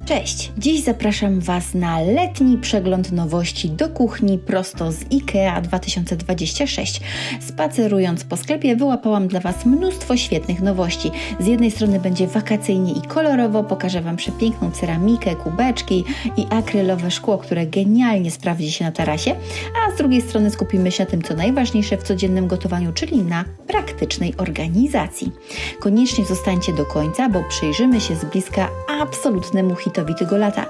Cześć! Dziś zapraszam Was na letni przegląd nowości do kuchni prosto z IKEA 2026. Spacerując po sklepie wyłapałam dla Was mnóstwo świetnych nowości. Z jednej strony będzie wakacyjnie i kolorowo, pokażę Wam przepiękną ceramikę, kubeczki i akrylowe szkło, które genialnie sprawdzi się na tarasie, a z drugiej strony skupimy się na tym, co najważniejsze w codziennym gotowaniu, czyli na praktycznej organizacji. Koniecznie zostańcie do końca, bo przyjrzymy się z bliska absolutnemu hitowi tego lata.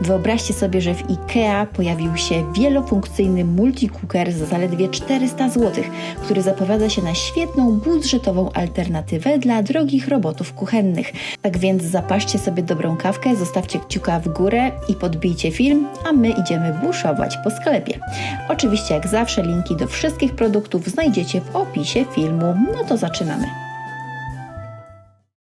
Wyobraźcie sobie, że w IKEA pojawił się wielofunkcyjny multicooker za zaledwie 400 zł, który zapowiada się na świetną, budżetową alternatywę dla drogich robotów kuchennych. Tak więc zapaszcie sobie dobrą kawkę, zostawcie kciuka w górę i podbijcie film, a my idziemy buszować po sklepie. Oczywiście jak zawsze linki do wszystkich produktów znajdziecie w opisie filmu. No to zaczynamy.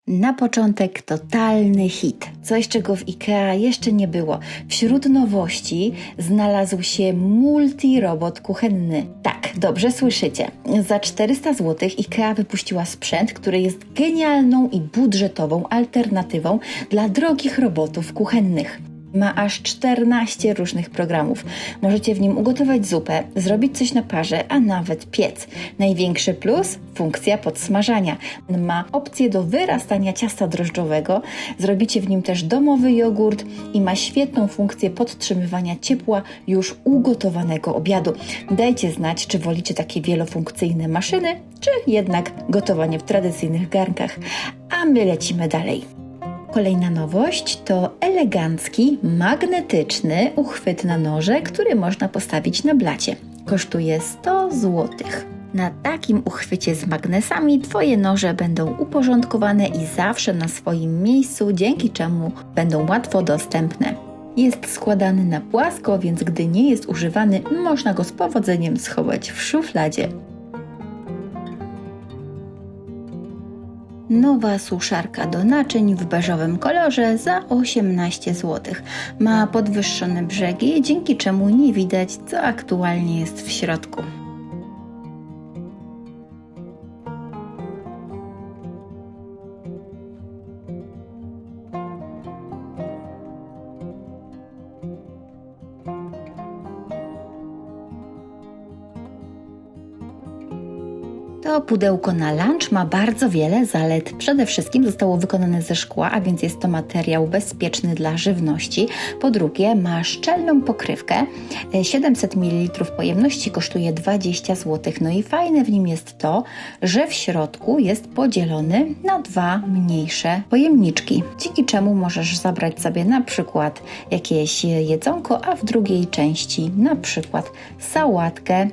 Na początek totalny hit. Coś, czego w IKEA jeszcze nie było. Wśród nowości znalazł się multirobot kuchenny. Tak, dobrze słyszycie. Za 400 zł IKEA wypuściła sprzęt, który jest genialną i budżetową alternatywą dla drogich robotów kuchennych. Ma aż 14 różnych programów. Możecie w nim ugotować zupę, zrobić coś na parze, a nawet piec. Największy plus? Funkcja podsmażania. Ma opcję do wyrastania ciasta drożdżowego, zrobicie w nim też domowy jogurt i ma świetną funkcję podtrzymywania ciepła już ugotowanego obiadu. Dajcie znać, czy wolicie takie wielofunkcyjne maszyny, czy jednak gotowanie w tradycyjnych garnkach. A my lecimy dalej. Kolejna nowość to elegancki, magnetyczny uchwyt na noże, który można postawić na blacie. Kosztuje 100 zł. Na takim uchwycie z magnesami Twoje noże będą uporządkowane i zawsze na swoim miejscu, dzięki czemu będą łatwo dostępne. Jest składany na płasko, więc gdy nie jest używany, można go z powodzeniem schować w szufladzie. Nowa suszarka do naczyń w beżowym kolorze za 18 zł. Ma podwyższone brzegi, dzięki czemu nie widać, co aktualnie jest w środku. To pudełko na lunch ma bardzo wiele zalet. Przede wszystkim zostało wykonane ze szkła, a więc jest to materiał bezpieczny dla żywności. Po drugie, ma szczelną pokrywkę. 700 ml pojemności kosztuje 20 zł. No i fajne w nim jest to, że w środku jest podzielony na dwa mniejsze pojemniczki, dzięki czemu możesz zabrać sobie na przykład jakieś jedzonko, a w drugiej części na przykład sałatkę.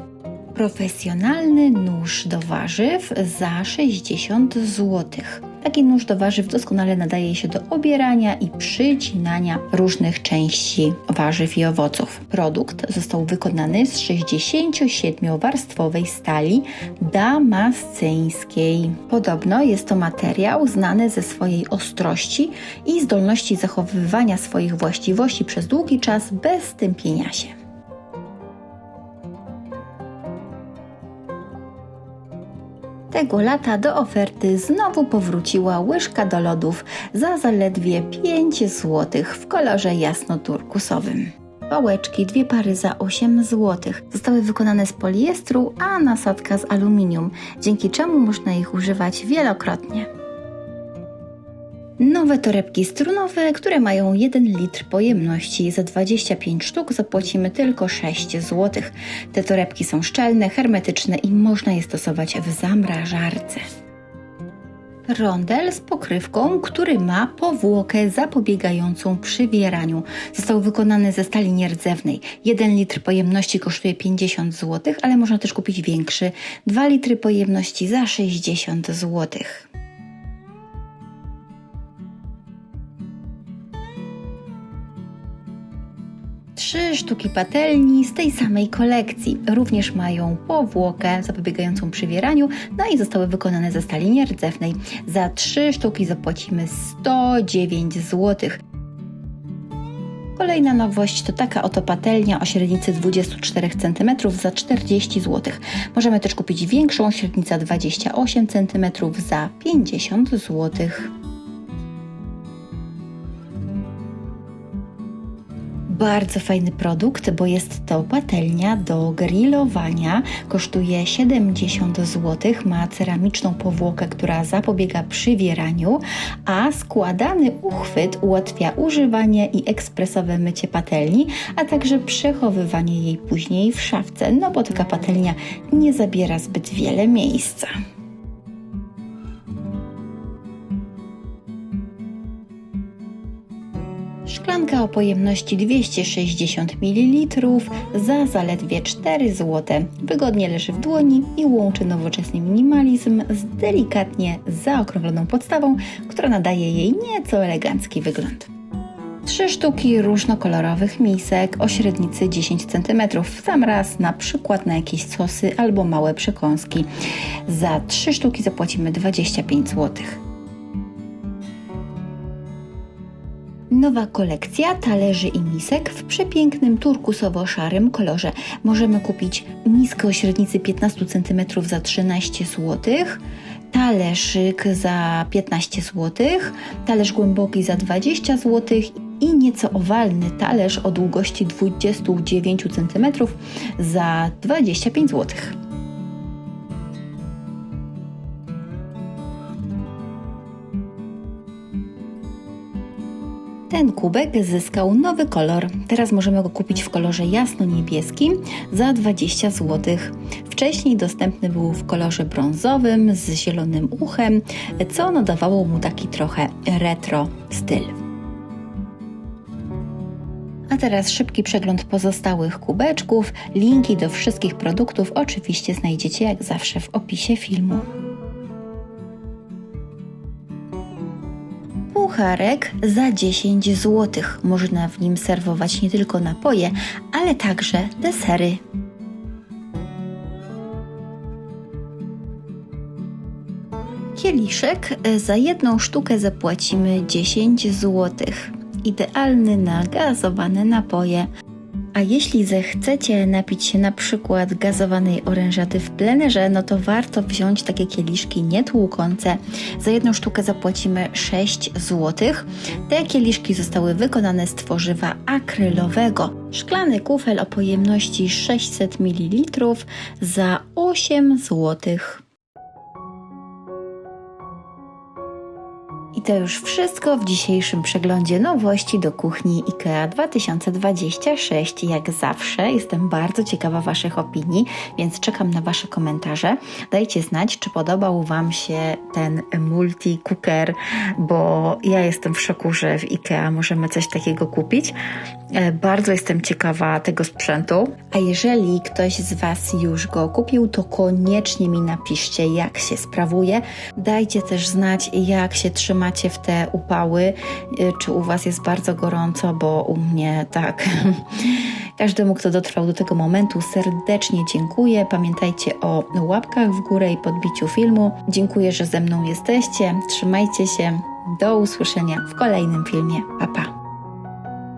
Profesjonalny nóż do warzyw za 60 zł. Taki nóż do warzyw doskonale nadaje się do obierania i przycinania różnych części warzyw i owoców. Produkt został wykonany z 67-warstwowej stali damasceńskiej. Podobno jest to materiał znany ze swojej ostrości i zdolności zachowywania swoich właściwości przez długi czas bez stępienia się. Tego lata do oferty znowu powróciła łyżka do lodów za zaledwie 5 zł w kolorze jasno-turkusowym. Pałeczki, 2 pary za 8 zł. Zostały wykonane z poliestru, a nasadka z aluminium, dzięki czemu można ich używać wielokrotnie. Nowe torebki strunowe, które mają 1 litr pojemności. Za 25 sztuk zapłacimy tylko 6 zł. Te torebki są szczelne, hermetyczne i można je stosować w zamrażarce. Rondel z pokrywką, który ma powłokę zapobiegającą przywieraniu. Został wykonany ze stali nierdzewnej. 1 litr pojemności kosztuje 50 zł, ale można też kupić większy. 2 litry pojemności za 60 zł. 3 sztuki patelni z tej samej kolekcji. Również mają powłokę zapobiegającą przywieraniu, no i zostały wykonane ze stali nierdzewnej. Za 3 sztuki zapłacimy 109 zł. Kolejna nowość to taka oto patelnia o średnicy 24 cm za 40 zł. Możemy też kupić większą, średnica 28 cm za 50 zł. Bardzo fajny produkt, bo jest to patelnia do grillowania. Kosztuje 70 zł, ma ceramiczną powłokę, która zapobiega przywieraniu, a składany uchwyt ułatwia używanie i ekspresowe mycie patelni, a także przechowywanie jej później w szafce, no bo taka patelnia nie zabiera zbyt wiele miejsca. Szklanka o pojemności 260 ml za zaledwie 4 zł. Wygodnie leży w dłoni i łączy nowoczesny minimalizm z delikatnie zaokrągloną podstawą, która nadaje jej nieco elegancki wygląd. 3 sztuki różnokolorowych misek o średnicy 10 cm, w sam raz na przykład na jakieś sosy albo małe przekąski. Za 3 sztuki zapłacimy 25 zł. Nowa kolekcja talerzy i misek w przepięknym turkusowo-szarym kolorze. Możemy kupić miskę o średnicy 15 cm za 13 zł, talerzyk za 15 zł, talerz głęboki za 20 zł i nieco owalny talerz o długości 29 cm za 25 zł. Ten kubek zyskał nowy kolor. Teraz możemy go kupić w kolorze jasno-niebieskim za 20 zł. Wcześniej dostępny był w kolorze brązowym z zielonym uchem, co nadawało mu taki trochę retro styl. A teraz szybki przegląd pozostałych kubeczków. Linki do wszystkich produktów oczywiście znajdziecie jak zawsze w opisie filmu. Pucharek za 10 zł. Można w nim serwować nie tylko napoje, ale także desery. Kieliszek za jedną sztukę zapłacimy 10 zł. Idealny na gazowane napoje. A jeśli zechcecie napić się na przykład gazowanej orężady w plenerze, no to warto wziąć takie kieliszki nietłukące. Za jedną sztukę zapłacimy 6 zł. Te kieliszki zostały wykonane z tworzywa akrylowego. Szklany kufel o pojemności 600 ml za 8 zł. I to już wszystko w dzisiejszym przeglądzie nowości do kuchni IKEA 2026. Jak zawsze jestem bardzo ciekawa Waszych opinii, więc czekam na Wasze komentarze. Dajcie znać, czy podobał Wam się ten multi-cooker, bo ja jestem w szoku, że w IKEA możemy coś takiego kupić. Bardzo jestem ciekawa tego sprzętu. A jeżeli ktoś z Was już go kupił, to koniecznie mi napiszcie, jak się sprawuje. Dajcie też znać, jak się trzymacie w te upały, czy u Was jest bardzo gorąco, bo u mnie tak. Każdemu, kto dotrwał do tego momentu, serdecznie dziękuję. Pamiętajcie o łapkach w górę i podbiciu filmu. Dziękuję, że ze mną jesteście. Trzymajcie się. Do usłyszenia w kolejnym filmie. Pa, pa.